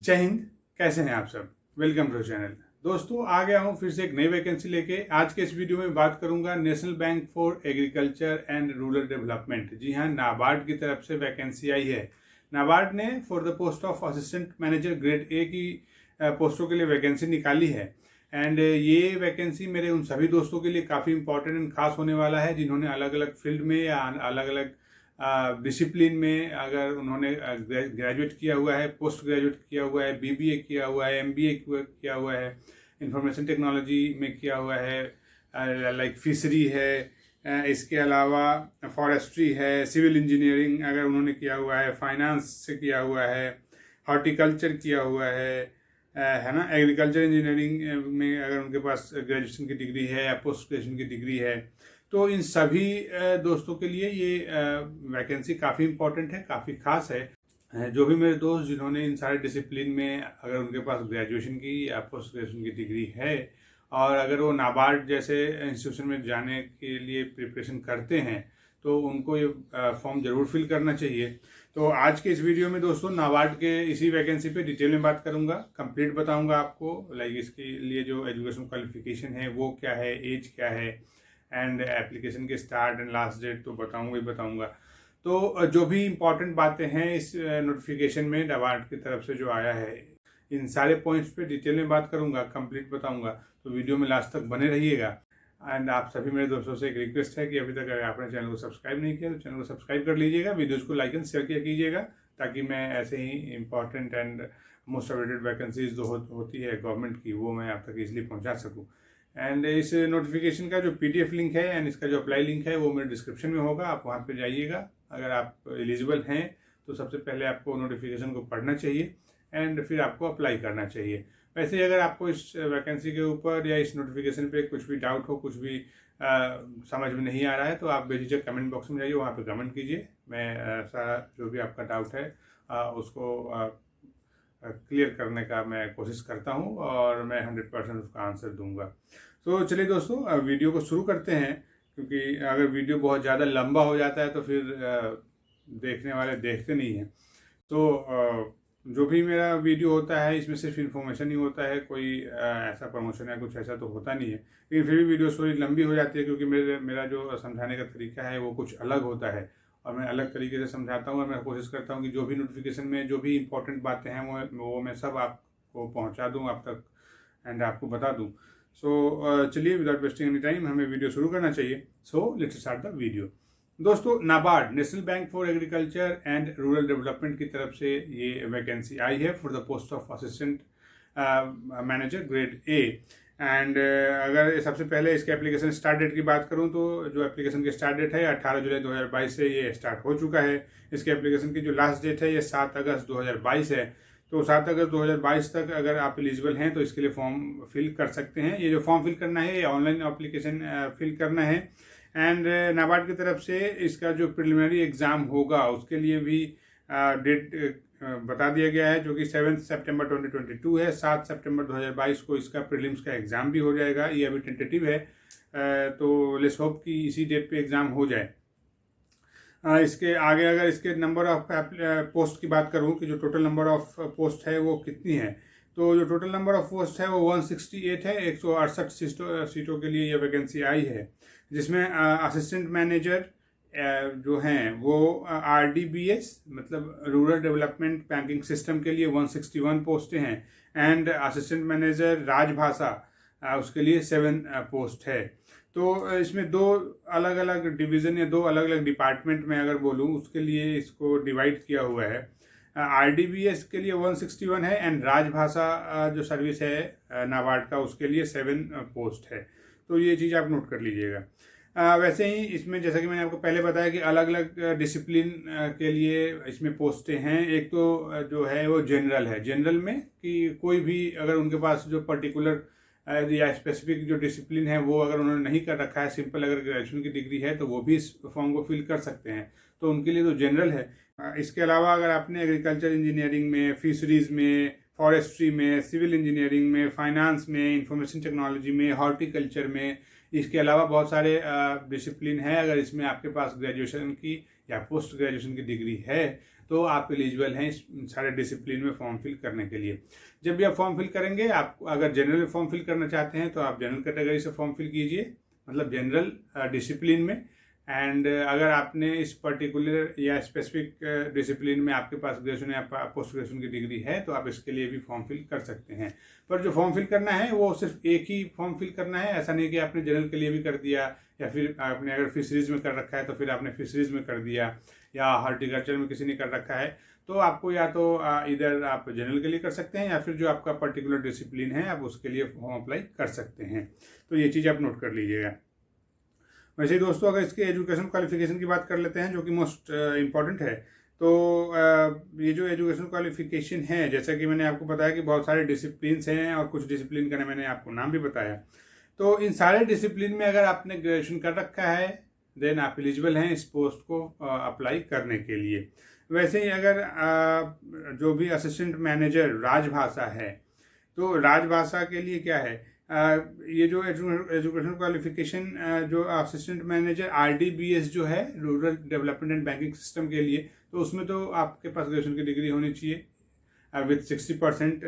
जय हिंद। कैसे हैं आप सब? Welcome to channel. दोस्तों, आ गया हूं फिर से एक नई वैकेंसी लेके। आज के इस वीडियो में बात करूंगा national bank for agriculture and rural development. जी हां, नाबार्ड की तरफ से वैकेंसी आई है। नाबार्ड ने for the post of assistant manager grade ए की पोस्टों के लिए वैकेंसी निकाली है। एंड ये वैकेंसी मेरे उन सभी दोस्तों के लिए काफ़ी इंपॉर्टेंट एंड खास होने वाला है जिन्होंने अलग अलग फील्ड में या अलग अलग डिसिप्लिन में अगर उन्होंने ग्रेजुएट किया हुआ है, पोस्ट ग्रेजुएट किया हुआ है, बीबीए किया हुआ है, एमबीए किया हुआ है, इंफॉर्मेशन टेक्नोलॉजी में किया हुआ है, लाइक फिशरी है, इसके अलावा फॉरेस्ट्री है, सिविल इंजीनियरिंग अगर उन्होंने किया हुआ है, फाइनेंस से किया हुआ है, हॉर्टिकल्चर किया हुआ है ना, एग्रीकल्चर इंजीनियरिंग में अगर उनके पास ग्रेजुएशन की डिग्री है या पोस्ट ग्रेजुएशन की डिग्री है, तो इन सभी दोस्तों के लिए ये वैकेंसी काफ़ी इम्पोर्टेंट है, काफ़ी खास है। जो भी मेरे दोस्त जिन्होंने इन सारे डिसिप्लिन में अगर उनके पास ग्रेजुएशन की या पोस्ट ग्रेजुएशन की डिग्री है और अगर वो नाबार्ड जैसे इंस्टीट्यूशन में जाने के लिए प्रिपरेशन करते हैं तो उनको ये फॉर्म ज़रूर फिल करना चाहिए। तो आज के इस वीडियो में दोस्तों नाबार्ड के इसी वैकेंसी पे डिटेल में बात करूंगा, कंप्लीट बताऊंगा आपको, लाइक इसके लिए जो एजुकेशन क्वालिफिकेशन है वो क्या है, एज क्या है, एंड एप्लीकेशन के स्टार्ट एंड लास्ट डेट तो बताऊंगा ही बताऊंगा। तो जो भी इम्पोर्टेंट बातें हैं इस नोटिफिकेशन में नाबार्ड की तरफ से जो आया है, इन सारे पॉइंट्स पे डिटेल में बात करूंगा, कंप्लीट बताऊंगा। तो वीडियो में लास्ट तक बने रहिएगा। एंड आप सभी मेरे दोस्तों से एक रिक्वेस्ट है कि अभी तक अगर आपने चैनल को सब्सक्राइब नहीं किया तो चैनल को सब्सक्राइब कर लीजिएगा, वीडियोज़ को लाइक एंड शेयर किया कीजिएगा ताकि मैं ऐसे ही important and most updated vacancies जो होती है गवर्नमेंट की वो मैं आप तक इजीली पहुंचा सकूं। एंड इस नोटिफिकेशन का जो पीडीएफ लिंक है एंड इसका जो अप्लाई लिंक है वो मेरे डिस्क्रिप्शन में होगा, आप वहाँ पे जाइएगा। अगर आप एलिजिबल हैं तो सबसे पहले आपको नोटिफिकेशन को पढ़ना चाहिए एंड फिर आपको अप्लाई करना चाहिए। वैसे अगर आपको इस वैकेंसी के ऊपर या इस नोटिफिकेशन पे कुछ भी डाउट हो, कुछ भी समझ में नहीं आ रहा है तो आप बेझिझक कमेंट बॉक्स में जाइए, वहाँ पे कमेंट कीजिए। मैं सारा जो भी आपका डाउट है उसको क्लियर करने का मैं कोशिश करता हूं और मैं 100% उसका आंसर दूंगा। तो चलिए दोस्तों वीडियो को शुरू करते हैं, क्योंकि अगर वीडियो बहुत ज़्यादा लंबा हो जाता है तो फिर देखने वाले देखते नहीं हैं। तो जो भी मेरा वीडियो होता है इसमें सिर्फ इन्फॉर्मेशन ही होता है, कोई ऐसा प्रमोशन या कुछ ऐसा तो होता नहीं है, लेकिन फिर भी वीडियो थोड़ी लंबी हो जाती है क्योंकि मेरा जो समझाने का तरीका है वो कुछ अलग होता है और मैं अलग तरीके से समझाता हूँ और मैं कोशिश करता हूँ कि जो भी नोटिफिकेशन में जो भी इंपॉर्टेंट बातें हैं वो मैं सब आपको पहुँचा दूँ आप तक एंड आपको बता दूँ। सो चलिए विदाउट वेस्टिंग एनी टाइम हमें वीडियो शुरू करना चाहिए। So let's start the video. दोस्तों, NABARD national bank for agriculture and rural development की तरफ से ये वैकेंसी आई है for the post of assistant manager grade A. And अगर सबसे पहले इसके एप्लीकेशन स्टार्ट डेट की बात करूं तो जो एप्लीकेशन की स्टार्ट डेट है 18 जुलाई 2022 से ये स्टार्ट हो चुका है। इसके एप्लीकेशन की जो लास्ट डेट है ये 7 अगस्त 2022 है। तो 7 अगस्त 2022 तक अगर आप एलिजिबल हैं तो इसके लिए फॉर्म फिल कर सकते हैं। ये जो फॉर्म फिल करना है ये ऑनलाइन एप्लीकेशन फिल करना है। एंड नाबार्ड की तरफ से इसका जो प्रिलिमिनरी एग्ज़ाम होगा उसके लिए भी डेट बता दिया गया है, जो कि 7 सितंबर 2022 है। 7 सितंबर 2022 को इसका प्रीलिम्स का एग्ज़ाम भी हो जाएगा। ये अभी टेंटेटिव है, तो लेट्स होप कि इसी डेट पे एग्ज़ाम हो जाए। इसके आगे अगर इसके नंबर ऑफ पोस्ट की बात करूं कि जो टोटल नंबर ऑफ पोस्ट है वो कितनी है, तो जो टोटल नंबर ऑफ पोस्ट है वो 168 है। 168 सीटों के लिए ये वैकेंसी आई है, जिसमें असिस्टेंट मैनेजर जो हैं वो RDBS मतलब रूरल डेवलपमेंट बैंकिंग सिस्टम के लिए 161 पोस्टें हैं एंड असिस्टेंट मैनेजर राजभाषा उसके लिए 7 पोस्ट है। तो इसमें दो अलग अलग डिवीज़न या दो अलग अलग डिपार्टमेंट में अगर बोलूँ उसके लिए इसको डिवाइड किया हुआ है। RDBS के लिए 161 है एंड राजभाषा जो सर्विस है नाबार्ड का उसके लिए 7 पोस्ट है। तो ये चीज़ आप नोट कर लीजिएगा। वैसे ही इसमें जैसा कि मैंने आपको पहले बताया कि अलग अलग डिसिप्लिन के लिए इसमें पोस्टें हैं। एक तो जो है वो जनरल है, जनरल में कि कोई भी अगर उनके पास जो पर्टिकुलर या स्पेसिफिक जो डिसिप्लिन है वो अगर उन्होंने नहीं कर रखा है, सिंपल अगर ग्रेजुएशन की डिग्री है तो वो भी इस फॉर्म को फिल कर सकते हैं, तो उनके लिए तो जनरल है। इसके अलावा अगर आपने एग्रीकल्चर इंजीनियरिंग में, फिशरीज में, फॉरेस्ट्री में, सिविल इंजीनियरिंग में, फाइनेंस में, इंफॉर्मेशन टेक्नोलॉजी में, हॉर्टिकल्चर में, इसके अलावा बहुत सारे डिसिप्लिन है, अगर इसमें आपके पास ग्रेजुएशन की या पोस्ट ग्रेजुएशन की डिग्री है तो आप एलिजिबल हैं इस सारे डिसिप्लिन में फॉर्म फिल करने के लिए। जब भी आप फॉर्म फिल करेंगे, आप अगर जनरल में फॉर्म फिल करना चाहते हैं तो आप जनरल कैटेगरी से फॉर्म फिल कीजिए, मतलब जनरल डिसिप्लिन में। एंड अगर आपने इस पर्टिकुलर या स्पेसिफिक डिसिप्लिन में आपके पास ग्रेजुएशन या पोस्ट ग्रेजुएशन की डिग्री है तो आप इसके लिए भी फॉर्म फिल कर सकते हैं। पर जो फॉर्म फिल करना है वो सिर्फ एक ही फॉर्म फिल करना है, ऐसा नहीं कि आपने जनरल के लिए भी कर दिया, या फिर आपने अगर फिशरीज में कर रखा है तो फिर आपने फिशरीज में कर दिया, या हॉर्टिकल्चर में किसी ने कर रखा है तो आपको या तो इधर आप जनरल के लिए कर सकते हैं या फिर जो आपका पर्टिकुलर डिसिप्लिन है आप उसके लिए फॉर्म अप्लाई कर सकते हैं। तो ये चीज़ आप नोट कर लीजिएगा। वैसे ही दोस्तों, अगर इसके एजुकेशन क्वालिफिकेशन की बात कर लेते हैं जो कि मोस्ट इम्पॉर्टेंट है, तो ये जो एजुकेशन क्वालिफिकेशन है, जैसा कि मैंने आपको बताया कि बहुत सारे डिसिप्लिन्स हैं और कुछ डिसिप्लिन का मैंने आपको नाम भी बताया। तो इन सारे डिसिप्लिन में अगर आपने ग्रेजुएशन कर रखा है देन आप एलिजिबल हैं इस पोस्ट को अप्लाई करने के लिए। वैसे ही अगर जो भी असिस्टेंट मैनेजर राजभाषा है, तो राजभाषा के लिए क्या है, ये जो एजुकेशन क्वालिफिकेशन जो असिस्टेंट मैनेजर RDBS जो है, rural development and banking system के लिए, तो उसमें तो आपके पास ग्रेजुएशन की डिग्री होनी चाहिए विथ 60%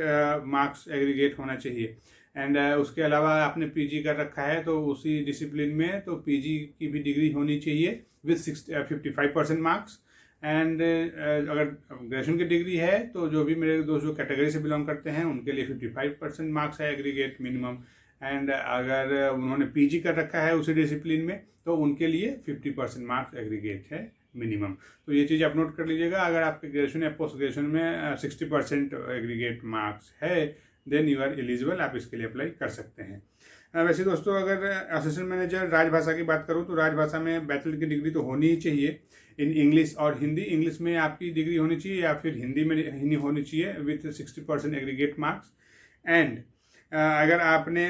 मार्क्स एग्रीगेट होना चाहिए। एंड उसके अलावा आपने PG कर रखा है तो उसी डिसिप्लिन में तो PG की भी डिग्री होनी चाहिए विथ 55% मार्क्स। एंड अगर ग्रेजुएशन की डिग्री है तो जो भी मेरे दोस्त जो कैटेगरी से बिलोंग करते हैं उनके लिए 55% मार्क्स है एग्रीगेट मिनिमम। एंड अगर उन्होंने PG कर रखा है उसी डिसिप्लिन में तो उनके लिए 50% मार्क्स एग्रीगेट है मिनिमम। तो ये चीज़ आप नोट कर लीजिएगा। अगर आपके ग्रेजुएशन या पोस्ट ग्रेजुएशन में 60% एग्रीगेट मार्क्स है देन यू आर एलिजिबल, आप इसके लिए अप्लाई कर सकते हैं। वैसे दोस्तों, अगर असिस्टेंट मैनेजर राजभाषा की बात करूं तो राजभाषा में बैचलर की डिग्री तो होनी ही चाहिए इन इंग्लिश और हिंदी। इंग्लिश में आपकी डिग्री होनी चाहिए या फिर हिंदी में होनी चाहिए विथ 60% एग्रीगेट मार्क्स। एंड अगर आपने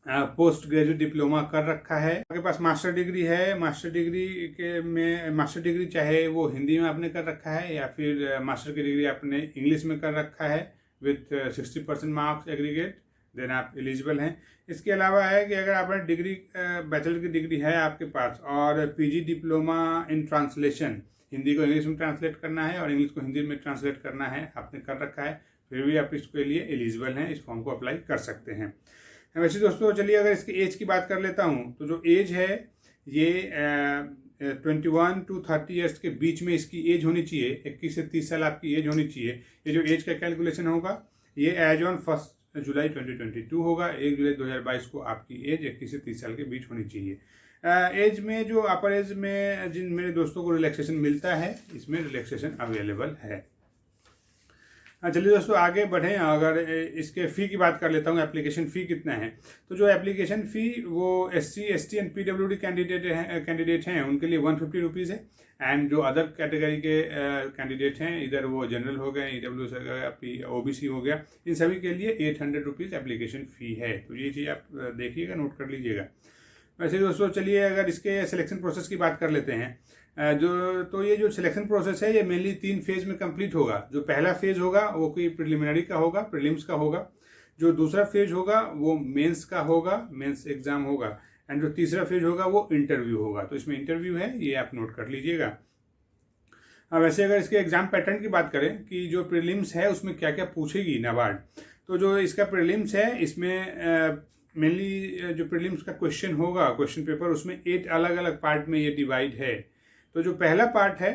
पोस्ट ग्रेजुएट डिप्लोमा कर रखा है, आपके पास मास्टर डिग्री है, मास्टर डिग्री के में मास्टर डिग्री चाहे वो हिंदी में आपने कर रखा है या फिर मास्टर की डिग्री आपने इंग्लिश में कर रखा है विथ 60% मार्क्स एग्रीगेट, देन आप एलिजिबल हैं। इसके अलावा है कि अगर आपने डिग्री बैचलर की डिग्री है आपके पास और PG diploma in translation, Hindi को इंग्लिश में ट्रांसलेट करना है और इंग्लिश को हिंदी में ट्रांसलेट करना है, आपने कर रखा है, फिर भी आप इसके लिए एलिजिबल हैं, इस फॉर्म को अप्लाई कर सकते हैं। वैसे दोस्तों, चलिए अगर इसकी एज की बात कर लेता हूँ तो जो एज है ये 21 to 30 ईयर्स के बीच में इसकी एज होनी चाहिए। 21 से 30 साल आपकी एज होनी चाहिए। ये जो एज का कैलकुलेशन होगा ये एज ऑन 1 जुलाई 2022 होगा। 1 जुलाई 2022 को आपकी एज 21 से 30 साल के बीच होनी चाहिए। एज में जो अपर एज में जिन मेरे दोस्तों को रिलैक्सेशन मिलता है, इसमें रिलैक्सेशन अवेलेबल है। चलिए दोस्तों, आगे बढ़ें। अगर इसके फ़ी की बात कर लेता हूँ, एप्लीकेशन फ़ी कितना है, तो जो एप्लीकेशन फ़ी वो SC, ST and PWD candidate हैं उनके लिए 150 रुपीज़ है। एंड जो अदर कैटेगरी के कैंडिडेट हैं, इधर वो जनरल हो गए, EWS हो गया, OBC हो गया, इन सभी के लिए 800 रुपीज़ एप्लीकेशन फ़ी है। तो ये चीज़ आप देखिएगा, नोट कर लीजिएगा। वैसे दोस्तों, चलिए अगर इसके सिलेक्शन प्रोसेस की बात कर लेते हैं। तो ये जो सिलेक्शन प्रोसेस है ये मेनली 3 फेज में कंप्लीट होगा। जो पहला फेज होगा वो कोई प्रिलिमिनरी का होगा, प्रीलिम्स का होगा। जो दूसरा फेज होगा वो मेंस का होगा, मेंस एग्जाम होगा। एंड जो तीसरा फेज होगा वो इंटरव्यू होगा। तो इसमें इंटरव्यू है, ये आप नोट कर लीजिएगा। वैसे अगर इसके एग्जाम पैटर्न की बात करें कि जो प्रीलिम्स है उसमें क्या क्या पूछेगी नाबार्ड, तो जो इसका प्रीलिम्स है इसमें मेनली जो प्रीलिम्स का क्वेश्चन होगा, क्वेश्चन पेपर, उसमें 8 अलग अलग पार्ट में ये डिवाइड है। तो जो पहला पार्ट है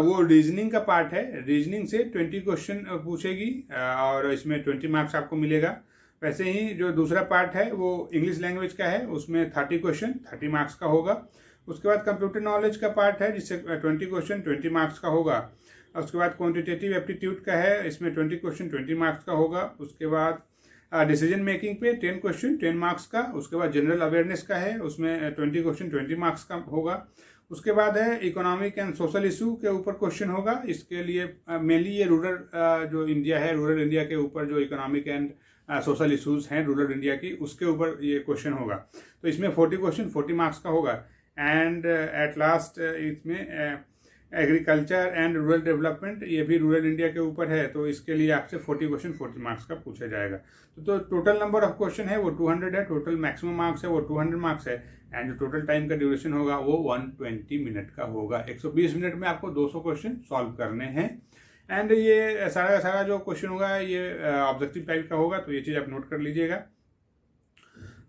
वो रीजनिंग का पार्ट है। रीजनिंग से 20 क्वेश्चन पूछेगी और इसमें 20 मार्क्स आपको मिलेगा। वैसे ही जो दूसरा पार्ट है वो इंग्लिश लैंग्वेज का है, उसमें 30 क्वेश्चन 30 मार्क्स का होगा। उसके बाद कंप्यूटर नॉलेज का पार्ट है जिससे 20 क्वेश्चन 20 मार्क्स का होगा। उसके बाद क्वान्टिटेटिव एप्टीट्यूड का है, इसमें 20 क्वेश्चन 20 मार्क्स का होगा। उसके बाद डिसीजन मेकिंग पे 10 क्वेश्चन 10 मार्क्स का। उसके बाद जनरल अवेयरनेस का है, उसमें 20 क्वेश्चन 20 मार्क्स का होगा। उसके बाद है इकोनॉमिक एंड सोशल इशू के ऊपर क्वेश्चन होगा। इसके लिए मेनली ये रूरल जो इंडिया है, रूरल इंडिया के ऊपर जो इकोनॉमिक एंड सोशल इशूज़ हैं रूरल इंडिया की, उसके ऊपर ये क्वेश्चन होगा। तो इसमें 40 क्वेश्चन 40 मार्क्स का होगा। एंड एट लास्ट इसमें एग्रीकल्चर एंड रूरल डेवलपमेंट, ये भी रूरल इंडिया के ऊपर है, तो इसके लिए आपसे 40 क्वेश्चन 40 मार्क्स का पूछा जाएगा। तो टोटल नंबर ऑफ क्वेश्चन है वो 200 है, टोटल मैक्सिमम मार्क्स है वो 200 मार्क्स है, एंड जो टोटल टाइम का ड्यूरेशन होगा वो 120 मिनट का होगा। 120 मिनट में आपको 200 क्वेश्चन सॉल्व करने हैं। एंड ये सारा का सारा जो क्वेश्चन होगा ये ऑब्जेक्टिव टाइप का होगा, तो ये चीज़ आप नोट कर लीजिएगा।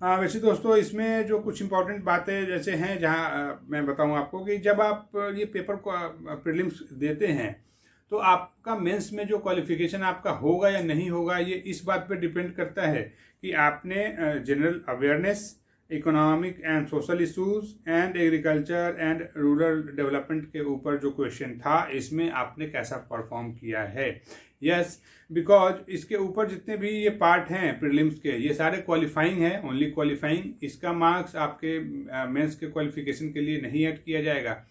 वैसे दोस्तों इसमें जो कुछ इंपॉर्टेंट बातें जैसे हैं, जहां मैं बताऊं आपको कि जब आप ये पेपर को प्रीलिम्स देते हैं तो आपका मेंस में जो क्वालिफिकेशन आपका होगा या नहीं होगा, ये इस बात पे डिपेंड करता है कि आपने general awareness, economic and social issues and agriculture and rural development के ऊपर जो क्वेश्चन था इसमें आपने कैसा परफॉर्म किया है। यस, बिकॉज इसके ऊपर जितने भी ये पार्ट हैं प्रीलिम्स के, ये सारे क्वालिफाइंग है, ओनली क्वालिफाइंग। इसका मार्क्स आपके मेंस के क्वालिफिकेशन के लिए नहीं ऐड किया जाएगा।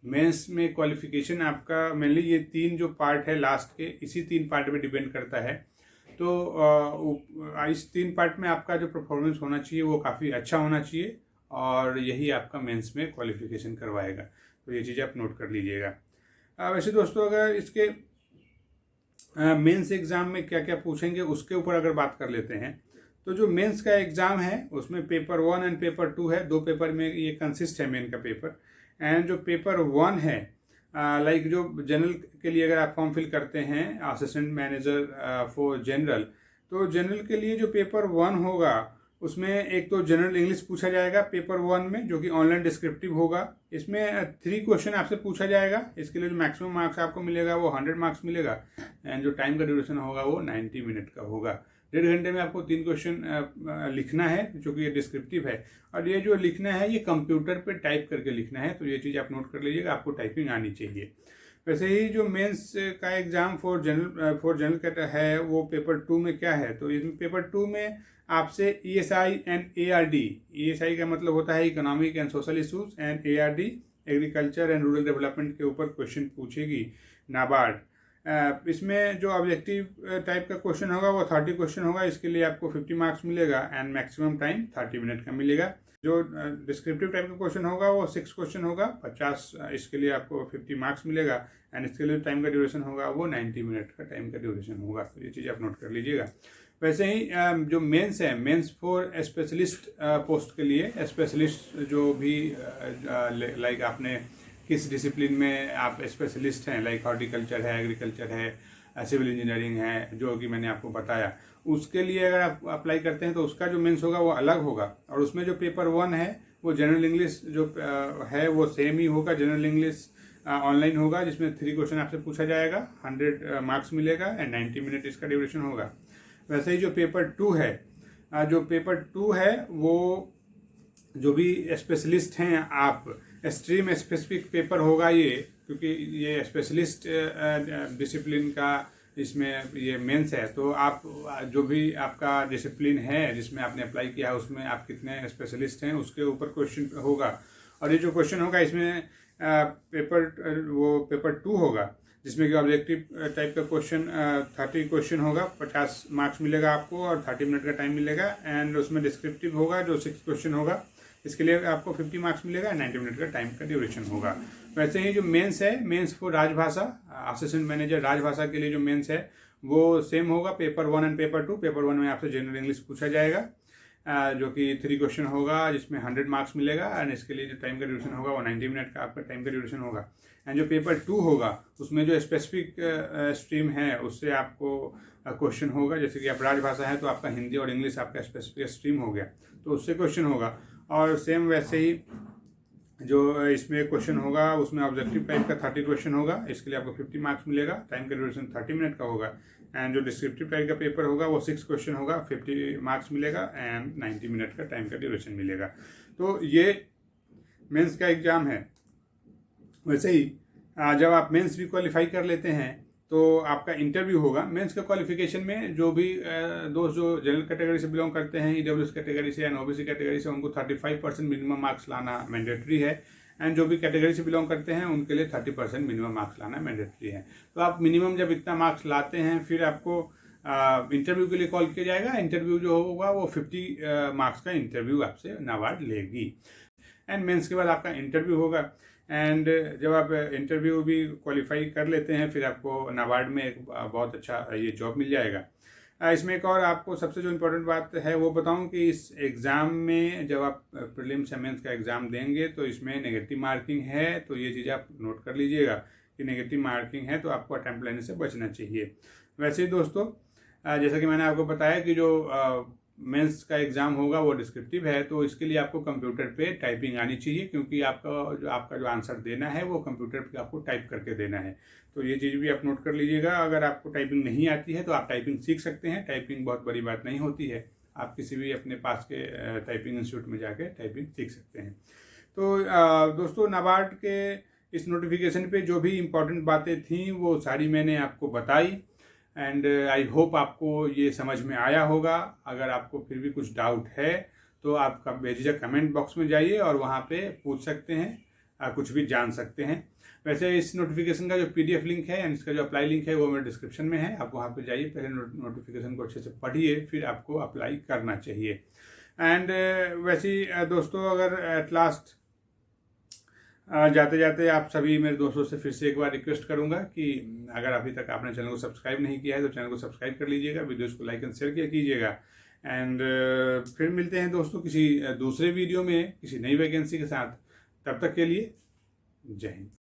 मेंस में क्वालिफिकेशन आपका मेनली ये 3 जो पार्ट है लास्ट के, इसी 3 पार्ट पे डिपेंड करता है। तो इस 3 पार्ट में आपका जो परफॉर्मेंस होना चाहिए वो काफ़ी अच्छा होना चाहिए, और यही आपका मेंस में क्वालिफिकेशन करवाएगा। तो ये चीज़ आप नोट कर लीजिएगा। वैसे दोस्तों अगर इसके मेंस एग्ज़ाम में क्या क्या पूछेंगे उसके ऊपर अगर बात कर लेते हैं, तो जो मेंस का एग्ज़ाम है उसमें पेपर 1 एंड पेपर 2 है, 2 पेपर में ये कंसिस्ट है मेन का पेपर। एंड जो पेपर 1 है लाइक जो जनरल के लिए अगर आप फॉर्म फिल करते हैं असिस्टेंट मैनेजर फॉर जनरल, तो जनरल के लिए जो पेपर 1 होगा उसमें एक तो जनरल इंग्लिश पूछा जाएगा पेपर 1 में, जो कि ऑनलाइन डिस्क्रिप्टिव होगा। इसमें 3 क्वेश्चन आपसे पूछा जाएगा। इसके लिए जो मैक्सिमम मार्क्स आपको मिलेगा वो 100 मार्क्स मिलेगा, एंड जो टाइम का ड्यूरेशन होगा वो 90 मिनट का होगा। 1.5 घंटे में आपको 3 क्वेश्चन लिखना है, जो कि ये डिस्क्रिप्टिव है, और ये जो लिखना है ये कंप्यूटर पे टाइप करके लिखना है। तो ये चीज़ आप नोट कर लीजिएगा, आपको टाइपिंग आनी चाहिए। वैसे ही जो मेंस का एग्ज़ाम फॉर जनरल है वो पेपर 2 में क्या है, तो इसमें पेपर 2 में आपसे ESI एंड ARD, ESI का मतलब होता है economic and social issues, and ARD agriculture and rural development के ऊपर क्वेश्चन पूछेगी नाबार्ड। इसमें जो ऑब्जेक्टिव टाइप का क्वेश्चन होगा वो 30 क्वेश्चन होगा। इसके लिए आपको 50 मार्क्स मिलेगा, एंड मैक्सिमम टाइम 30 मिनट का मिलेगा। जो डिस्क्रिप्टिव टाइप का क्वेश्चन होगा वो 6 क्वेश्चन होगा, 50, इसके लिए आपको 50 मार्क्स मिलेगा, एंड इसके लिए टाइम का ड्यूरेशन होगा वो 90 मिनट का टाइम का ड्यूरेशन होगा। तो ये चीज़ आप नोट कर लीजिएगा। वैसे ही जो मेंस है, मेंस फॉर स्पेशलिस्ट पोस्ट के लिए, स्पेशलिस्ट जो भी लाइक आपने किस डिसिप्लिन में आप स्पेशलिस्ट हैं, लाइक हॉर्टिकल्चर है, एग्रीकल्चर है, सिविल इंजीनियरिंग है, जो कि मैंने आपको बताया, उसके लिए अगर आप अप्लाई करते हैं तो उसका जो मेंस होगा वो अलग होगा। और उसमें जो पेपर 1 है वो जनरल इंग्लिश जो है वो सेम ही होगा। जनरल इंग्लिश ऑनलाइन होगा, जिसमें 3 क्वेश्चन आपसे पूछा जाएगा, 100 मार्क्स मिलेगा, एंड 90 मिनट इसका ड्यूरेशन होगा। वैसे ही जो पेपर 2 है, जो पेपर 2 है वो जो भी स्पेशलिस्ट हैं आप, स्ट्रीम स्पेसिफिक पेपर होगा ये, क्योंकि ये स्पेशलिस्ट डिसिप्लिन का इसमें ये मेंस है। तो आप जो भी आपका डिसिप्लिन है जिसमें आपने अप्लाई किया है उसमें आप कितने स्पेशलिस्ट हैं उसके ऊपर क्वेश्चन होगा। और ये जो क्वेश्चन होगा इसमें पेपर 2 होगा, जिसमें कि ऑब्जेक्टिव टाइप का क्वेश्चन 30 क्वेश्चन होगा, 50 मार्क्स मिलेगा आपको, और 30 मिनट का टाइम मिलेगा। एंड उसमें डिस्क्रिप्टिव होगा जो 6 क्वेश्चन होगा, इसके लिए आपको 50 मार्क्स मिलेगा, 90 मिनट का टाइम का ड्यूरेशन होगा। वैसे ही जो मेंस है, मेंस फॉर राजभाषा, असिस्टेंट मैनेजर राजभाषा के लिए जो मेंस है वो सेम होगा, पेपर 1 एंड पेपर 2। पेपर 1 में आपसे जनरल इंग्लिश पूछा जाएगा, जो कि 3 क्वेश्चन होगा, जिसमें 100 मार्क्स मिलेगा, एंड इसके लिए जो टाइम का ड्यूरेशन होगा वो 90 मिनट का आपका टाइम का ड्यूरेशन होगा। एंड जो पेपर 2 होगा उसमें जो स्पेसिफिक स्ट्रीम है उससे आपको क्वेश्चन होगा, जैसे कि आप राजभाषा है तो आपका हिंदी और इंग्लिश आपका स्पेसिफिक स्ट्रीम हो गया, तो उससे क्वेश्चन होगा। और सेम वैसे ही जो इसमें क्वेश्चन होगा उसमें ऑब्जेक्टिव टाइप का 30 क्वेश्चन होगा, इसके लिए आपको 50 मार्क्स मिलेगा, टाइम का ड्यूरेशन 30 मिनट का होगा। एंड जो डिस्क्रिप्टिव टाइप का पेपर होगा वो 6 क्वेश्चन होगा, 50 मार्क्स मिलेगा, एंड 90 मिनट का टाइम का ड्यूरेशन मिलेगा। तो ये मेंस का एग्ज़ाम है। वैसे ही जब आप मेंस भी क्वालिफाई कर लेते हैं तो आपका इंटरव्यू होगा। मेंस का क्वालिफिकेशन में जो भी दोस्त जो जनरल कैटेगरी से बिलोंग करते हैं, EWS कैटेगरी से या OBC कैटेगरी से, उनको 35% मिनिमम मार्क्स लाना मैंडेटरी है। एंड जो भी कैटेगरी से बिलोंग करते हैं उनके लिए 30% मिनिमम मार्क्स लाना मैंडेटरी है। तो आप मिनिमम जब इतना मार्क्स लाते हैं फिर आपको इंटरव्यू के लिए कॉल किया जाएगा। इंटरव्यू जो होगा वो 50 मार्क्स का इंटरव्यू आपसे नाबार्ड लेगी। एंड मेंस के बाद आपका इंटरव्यू होगा। एंड जब आप इंटरव्यू भी क्वालिफाई कर लेते हैं फिर आपको नाबार्ड में एक बहुत अच्छा ये जॉब मिल जाएगा। इसमें एक और आपको सबसे जो इम्पोर्टेंट बात है वो बताऊं कि इस एग्ज़ाम में जब आप प्रीलिम्स या मेंस का एग्ज़ाम देंगे तो इसमें नेगेटिव मार्किंग है, तो ये चीज़ आप नोट कर लीजिएगा कि नेगेटिव मार्किंग है तो आपको अटैम्प्ट लेने से बचना चाहिए। वैसे ही दोस्तों जैसा कि मैंने आपको बताया कि जो मेंस का एग्ज़ाम होगा वो डिस्क्रिप्टिव है, तो इसके लिए आपको कंप्यूटर पे टाइपिंग आनी चाहिए, क्योंकि आपका जो आंसर देना है वो कंप्यूटर पे आपको टाइप करके देना है। तो ये चीज़ भी आप नोट कर लीजिएगा। अगर आपको टाइपिंग नहीं आती है तो आप टाइपिंग सीख सकते हैं, टाइपिंग बहुत बड़ी बात नहीं होती है, आप किसी भी अपने पास के टाइपिंग इंस्टीट्यूट में जाके टाइपिंग सीख सकते हैं। तो दोस्तों नाबार्ड के इस नोटिफिकेशन पे जो भी इम्पोर्टेंट बातें थी वो सारी मैंने आपको बताई, एंड आई होप आपको ये समझ में आया होगा। अगर आपको फिर भी कुछ डाउट है तो आप बेझिझक कमेंट बॉक्स में जाइए और वहाँ पे पूछ सकते हैं, कुछ भी जान सकते हैं। वैसे इस नोटिफिकेशन का जो PDF लिंक है एंड इसका जो अप्लाई लिंक है वो मेरे डिस्क्रिप्शन में है, आप वहाँ पे जाइए, पहले नोटिफिकेशन को अच्छे से पढ़िए फिर आपको अप्लाई करना चाहिए। एंड वैसे ही दोस्तों अगर एट लास्ट जाते जाते आप सभी मेरे दोस्तों से फिर से एक बार रिक्वेस्ट करूंगा कि अगर अभी तक आपने चैनल को सब्सक्राइब नहीं किया है तो चैनल को सब्सक्राइब कर लीजिएगा, वीडियोस को लाइक एंड शेयर किया कीजिएगा। एंड फिर मिलते हैं दोस्तों किसी दूसरे वीडियो में किसी नई वैकेंसी के साथ। तब तक के लिए जय हिंद।